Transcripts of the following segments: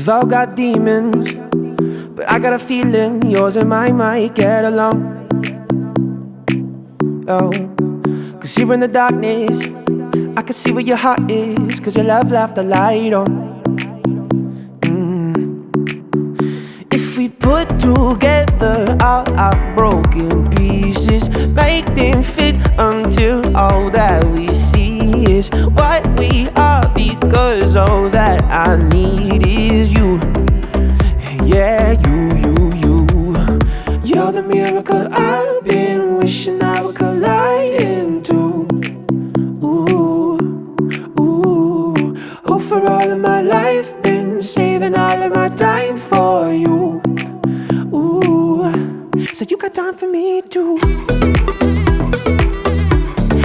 We've all got demons, but I got a feeling yours and mine might get along. Oh, 'cause here in the darkness I can see where your heart is, 'cause your love left the light on. If we put together all our broken pieces, make them fit until all that we see is what we are, because all that I need is you. Yeah, you. You're the miracle I've been wishing I would collide into. Ooh. Oh, for all of my life, been saving all of my time for you. Ooh, so you got time for me too.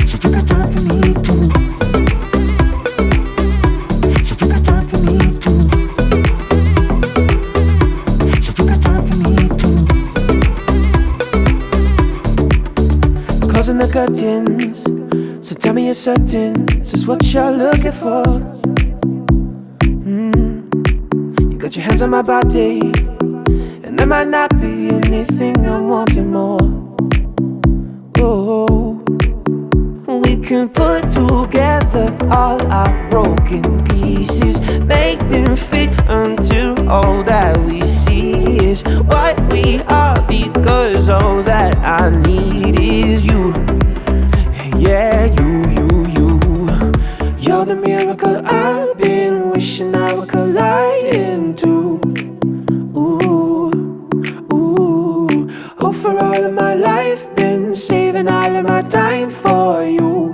So you got time for me too. So you got time for me too. So you got time for me too. Closing the curtains, so tell me you're certain this is what you're looking for. You got your hands on my body, and there might not be anything I'm wanting more. Oh, we can put together all our broken pieces, make them fit until all that we see is what we are, because all that I need is you. Yeah, you. You're the miracle I've been wishing I would collide into. Ooh. Oh, for all of my life, been saving all of my time for you.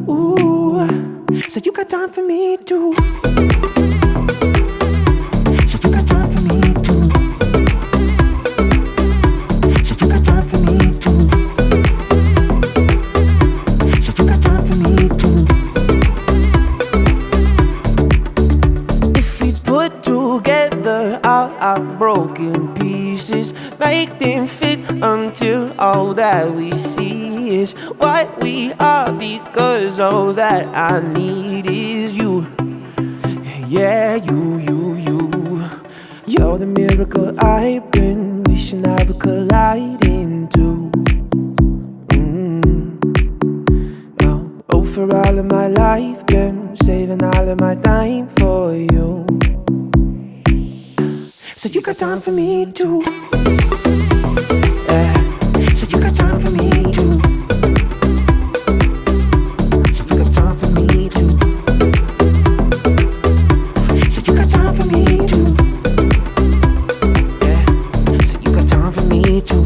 Ooh, so you got time for me too. So you got time for me too. So you got time for me too. So you got time for me too. If we put together all our broken pieces, make them fit until all that we see is what we are, because all that I need is you. Yeah, you. You're the miracle I've been wishing I would collide into. Oh, for all of my life, been saving all of my time for you. So you got time for me too. So you got time for me too. So you got time for me too. So you got time for me too. Yeah. So you got time for me too.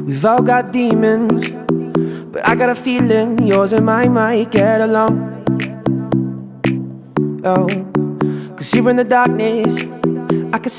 We've all got demons, but I got a feeling yours and mine might get along. Oh, 'cause here in the darkness I can see